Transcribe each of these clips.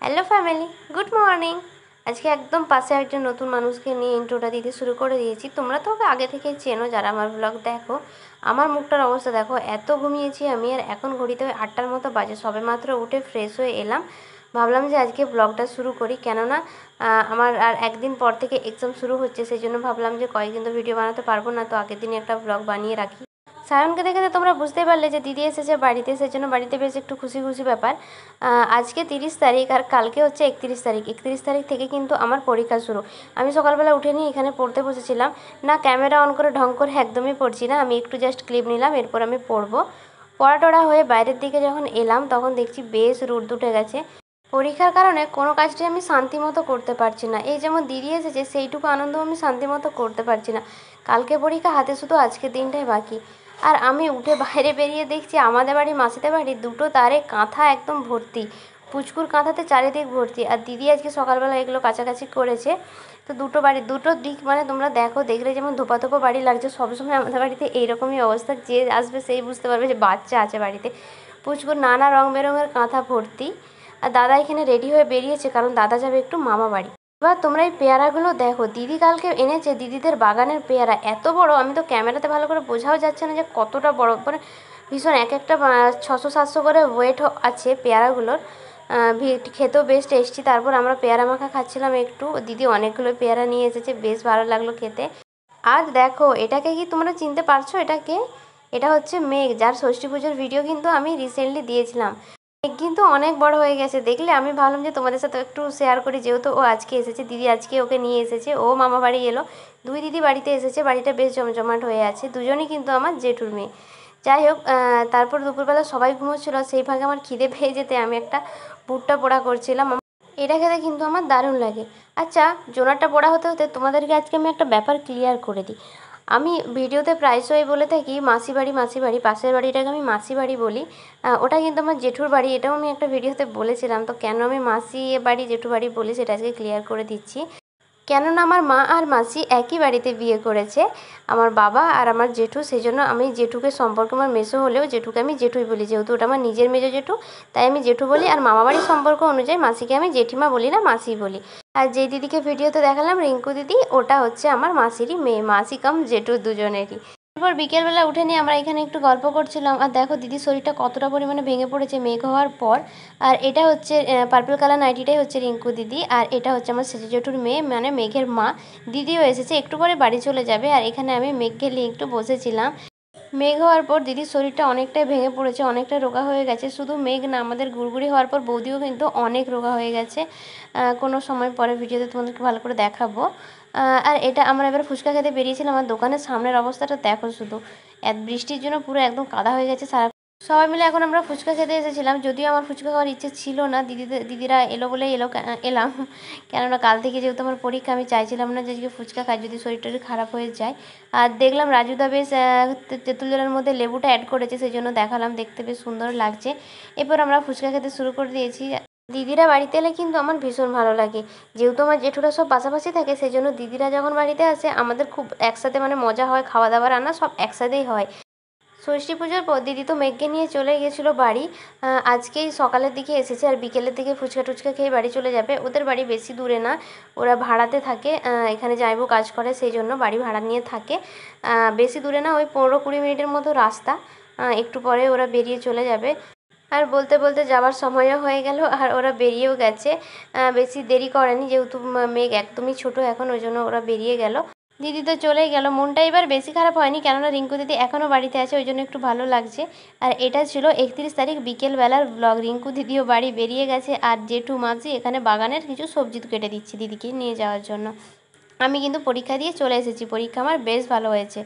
Hello family, good morning. আজকে একদম পাশে একজন নতুন মানুষকে নিয়ে ইন্ট্রোটা দিতে শুরু করে দিয়েছি। তোমরা তো ওকে আগে থেকেই চেনো যারা আমার ব্লগ দেখো। আমার মুখটার অবস্থা দেখো, এত ঘুমিয়েছি আমি। আর এখন ঘড়িতে ওই 8টার মতো বাজে, সবে মাত্র উঠে ফ্রেশ হয়ে এলাম। ভাবলাম যে আজকে ব্লগটা শুরু করি, কেননা আমার আর একদিন পর থেকে এক্সাম শুরু হচ্ছে, সেই জন্য ভাবলাম যে কয়েকদিন তো ভিডিও বানাতে পারবো না, তো আগের দিনই একটা ব্লগ বানিয়ে রাখি। সায়নকে দেখে তো তোমরা বুঝতেই পারলে যে দিদি এসেছে বাড়িতে, সেজন্য বাড়িতে বেশ একটু খুশি খুশি ব্যাপার। আজকে 30 তারিখ আর কালকে হচ্ছে 31 তারিখ। 31 তারিখ থেকে কিন্তু আমার পরীক্ষা শুরু। আমি সকালবেলা উঠে নিয়ে এখানে পড়তে বসেছিলাম। না ক্যামেরা অন করে ঢং করে একদমই পড়ছি না, আমি একটু জাস্ট ক্লিপ নিলাম, এরপর আমি পড়বো। পড়া টড়া হয়ে বাইরের দিকে যখন এলাম তখন দেখছি বেশ রোদ উঠে গেছে। পরীক্ষার কারণে কোনো কাজটি আমি শান্তি মতো করতে পারছি না। এই যেমন দিদি এসেছে সেইটুকু আনন্দ আমি শান্তি মতো করতে পারছি না। কালকে পরীক্ষা, হাতে শুধু আজকের দিনটাই বাকি। আর আমি উঠে বাইরে বেরিয়ে দেখছি আমাদের বাড়ি মাসিদের বাড়ি দুটো তারে কাঁথা একদম ভর্তি, পুচকুর কাঁথাতে চারিদিক ভর্তি। আর দিদি আজকে সকালবেলা এগুলো কাছাকাছি করেছে। তো দুটো বাড়ি দুটো দিক, মানে তোমরা দেখো, দেখলে যেমন ধোপা ধোপা বাড়ি লাগছে, সবসময় আমাদের বাড়িতে এইরকমই অবস্থা। যে আসবে সেই বুঝতে পারবে যে বাচ্চা আছে বাড়িতে। পুচকুর নানা রং বেরঙের কাঁথা ভর্তি। আর দাদা এখানে রেডি হয়ে বেরিয়েছে, কারণ দাদা যাবে একটু মামা বাড়ি। এবার তোমরা এই পেয়ারাগুলো দেখো, দিদি কালকে এনেছে দিদিদের বাগানের পেয়ারা, এত বড়, আমি তো ক্যামেরাতে ভালো করে বোঝাও যাচ্ছে না যে কতটা বড়, মানে ভীষণ। এক একটা 600-700 করে ওয়েট আছে পেয়ারাগুলোর। খেতেও বেশ টেস্টি। তারপর আমরা পেয়ারা মাখা খাচ্ছিলাম একটু, দিদি অনেকগুলো পেয়ারা নিয়ে এসেছে, বেশ ভালো লাগলো খেতে। আর দেখো, এটাকে কি তোমরা চিনতে পারছো? এটাকে, এটা হচ্ছে মেঘ, যার ষষ্ঠী পুজোর ভিডিও কিন্তু আমি রিসেন্টলি দিয়েছিলাম। মেঘ কিন্তু অনেক বড় হয়ে গেছে দেখলে। আমি ভাবলাম যে তোমাদের সাথে একটু শেয়ার করি, যেহেতু ও আজকে এসেছে, দিদি আজকে ওকে নিয়ে এসেছে, ও মামা বাড়ি এলো। দুই দিদি বাড়িতে এসেছে, বাড়িটা বেশ জমজমাট হয়ে আছে, দুজনই কিন্তু আমার জেঠুর মেয়ে। যাই হোক, তারপর দুপুরবেলা সবাই ঘুমোচ্ছিল, সেই ফাঁকে আমার খিদে পেয়ে যেতে আমি একটা ভুট্টা পোড়া করছিলাম। এটা খেতে কিন্তু আমার দারুণ লাগে। আচ্ছা, জোনারটা পোড়া হতে হতে তোমাদেরকে আজকে আমি একটা ব্যাপার ক্লিয়ার করে দিই। আমি ভিডিওতে প্রায়শই বলে থাকি মাসি বাড়ি, মাসি বাড়ি, পাশের বাড়িটাকে আমি মাসি বাড়ি বলি। ওটা কিন্তু আমার জেঠুর বাড়ি, এটাও আমি একটা ভিডিওতে বলেছিলাম। তো কেন আমি মাসি বাড়ি জেঠু বাড়ি বলি সেটা আজকে ক্লিয়ার করে দিচ্ছি। কেননা আমার মা আর মাসি একই বাড়িতে বিয়ে করেছে, আমার বাবা আর আমার জেঠু। সেই জন্য আমি জেঠুকে সম্পর্কে, আমার মেসো হলেও জেঠুকে আমি জেঠুই বলি, যেহেতু ওটা আমার নিজের মেজো জেঠু, তাই আমি জেঠু বলি। আর মামাবাড়ির সম্পর্ক অনুযায়ী মাসিকে আমি জেঠিমা বলি না, মাসি বলি। আর যেই দিদিকে ভিডিওতে দেখালাম রিঙ্কু দিদি, ওটা হচ্ছে আমার মাসিরই মেয়ে, মাসি কাম জেঠু দুজনেরই। এরপর বিকেলবেলা উঠে নিয়ে আমরা এখানে একটু গল্প করছিলাম। আর দেখো দিদির শরীরটা কতটা পরিমাণে ভেঙে পড়েছে মেঘ হওয়ার পর। আর এটা হচ্ছে পার্পল কালার নাইটিটাই হচ্ছে রিঙ্কু দিদি, আর এটা হচ্ছে আমার সেজে জেঠুর মেয়ে, মানে মেঘের মা। দিদিও এসেছে, একটু পরে বাড়ি চলে যাবে। আর এখানে আমি মেঘকে নিয়ে একটু বসেছিলাম। মেঘ হওয়ার পর দিদির শরীরটা অনেকটাই ভেঙে পড়েছে, অনেকটা রোগা হয়ে গেছে। শুধু মেঘ না, আমাদের গুড়গুড়ি হওয়ার পর বৌদিও কিন্তু অনেক রোগা হয়ে গেছে। কোনো সময় পরে ভিডিওতে তোমাদেরকে ভালো করে দেখাবো। আর এটা আমরা এবার ফুচকা খেতে বেরিয়েছিলাম। আমার দোকানের সামনের অবস্থাটা দেখো শুধু, বৃষ্টির জন্য পুরো একদম কাদা হয়ে গেছে সারা। সবাই মিলে এখন আমরা ফুচকা খেতে এসেছিলাম, যদিও আমার ফুচকা খাওয়ার ইচ্ছে ছিল না, দিদিরা এলো বলেই এলাম। কেননা কাল থেকে যেহেতু আমার পরীক্ষা, আমি চাইছিলাম না যে আজকে ফুচকা খাই, যদি শরীর টরীর খারাপ হয়ে যায়। আর দেখলাম রাজুদা বেশ তেঁতুল জলের মধ্যে লেবুটা অ্যাড করেছে, সেই জন্য দেখালাম, দেখতে বেশ সুন্দর লাগছে। এরপর আমরা ফুচকা খেতে শুরু করে দিয়েছি। দিদিরা বাড়িতে এলে কিন্তু আমার ভীষণ ভালো লাগে, যেহেতু আমার জেঠুরা সব পাশাপাশি থাকে, সেই জন্য দিদিরা যখন বাড়িতে আসে আমাদের খুব একসাথে মানে মজা হয়, খাওয়া দাওয়া রান্না সব একসাথেই হয়। ষষ্ঠী পুজোর পর দিদি তো মেঘকে নিয়ে চলে গেছিলো বাড়ি। আজকেই সকালের দিকে এসেছে, আর বিকেলের দিকে ফুচকা টুচকা খেয়ে বাড়ি চলে যাবে। ওদের বাড়ি বেশি দূরে না, ওরা ভাড়াতে থাকে, এখানে যাইবো কাজ করে, সেই জন্য বাড়ি ভাড়া নিয়ে থাকে। বেশি দূরে না, ওই 15-20 মিনিটের মতো রাস্তা। একটু পরে ওরা বেরিয়ে চলে যাবে। আর বলতে বলতে যাওয়ার সময়ও হয়ে গেল, আর ওরা বেরিয়েও গেছে। বেশি দেরি করেনি, যেহেতু মেঘ একদমই ছোট এখন, ওই জন্য ওরা বেরিয়ে গেল। দিদি তো চলেই গেল। মনটা এবার বেশি খারাপ হয়নি, কেননা রিঙ্কু দিদি এখনও বাড়িতে আছে, ওই জন্য একটু ভালো লাগছে। আর এটা ছিল 31 তারিখ বিকেলবেলার ব্লগ। রিঙ্কু দিদিও বাড়ি বেরিয়ে গেছে, আর জেঠু মাঝি এখানে বাগানের কিছু সবজি কেটে দিচ্ছি দিদিকে নিয়ে যাওয়ার জন্য। আমি কিন্তু পরীক্ষা দিয়ে চলে এসেছি, পরীক্ষা আমার বেশ ভালো হয়েছে।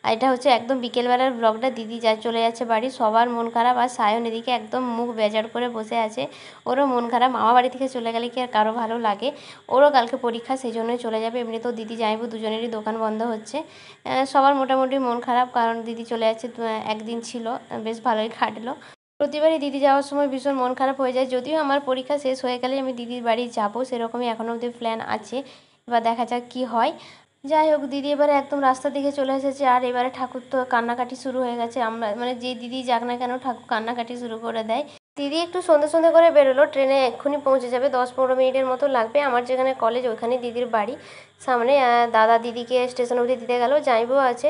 আর এটা হচ্ছে একদম বিকেলবেলার ব্লগটা। দিদি যা চলে যাচ্ছে বাড়ি, সবার মন খারাপ। আর সায়ন এদিকে একদম মুখ বেজার করে বসে আছে, ওরও মন খারাপ। মামা বাড়ি থেকে চলে গেলে কি আর কারো ভালো লাগে? ওরও কালকে পরীক্ষা, সেই জন্যই চলে যাবে। এমনিতেও দিদি যাইবো, দুজনেরই দোকান বন্ধ হচ্ছে। সবার মোটামুটি মন খারাপ, কারণ দিদি চলে যাচ্ছে। একদিন ছিল, বেশ ভালোই কাটলো। প্রতিবারই দিদি যাওয়ার সময় ভীষণ মন খারাপ হয়ে যায়। যদিও আমার পরীক্ষা শেষ হয়ে গেলে আমি দিদির বাড়ি যাব, সেরকমই এখনও অবধি প্ল্যান আছে। এবার দেখা যাক কী হয়। যাই হোক, দিদি এবারে একদম রাস্তার দিকে চলে এসেছে। আর এবারে ঠাকুর তো কান্নাকাটি শুরু হয়ে গেছে। আমরা মানে যে দিদি যাক না কেন, ঠাকুর কান্নাকাটি শুরু করে দেয়। দিদি একটু সন্ধ্যে সন্ধ্যে করে বেরোলো, ট্রেনে এক্ষুনি পৌঁছে যাবে, 10-15 মিনিটের মতো লাগবে। আমার যেখানে কলেজ ওইখানে দিদির বাড়ি সামনে। দাদা দিদিকে স্টেশন অবধি দিতে গেল, যাইবও আছে।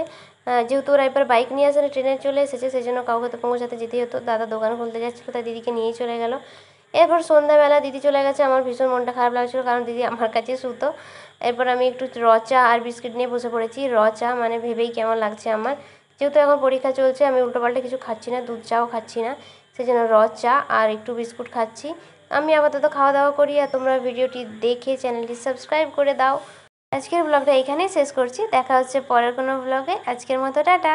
যেহেতু ওরা এবার বাইক নিয়ে আসে, ট্রেনে চলে এসেছে, সেই জন্য কাউকে তো পৌঁছাতে যেতেই হতো। দাদা দোকান খুলতে যাচ্ছিলো, তাই দিদিকে নিয়েই চলে গেল। এরপর সন্ধ্যাবেলা দিদি চলে গেছে, আমার ভীষণ মনটা খারাপ লাগছিলো, কারণ দিদি আমার কাছে শুতো। এরপর আমি একটু র চা আর বিস্কিট নিয়ে বসে পড়েছি। র চা মানে ভেবেই কেমন লাগছে আমার, যেহেতু এখন পরীক্ষা চলছে, আমি উল্টোপাল্টা কিছু খাচ্ছি না, দুধ চাও খাচ্ছি না, সেই জন্য র চা আর একটু বিস্কুট খাচ্ছি। আমি আপাতত খাওয়া দাওয়া করি, আর তোমরা ভিডিওটি দেখে চ্যানেলটি সাবস্ক্রাইব করে দাও। আজকের ব্লগটা এখানেই শেষ করছি, দেখা হচ্ছে পরের কোনো ব্লগে। আজকের মতো টাটা।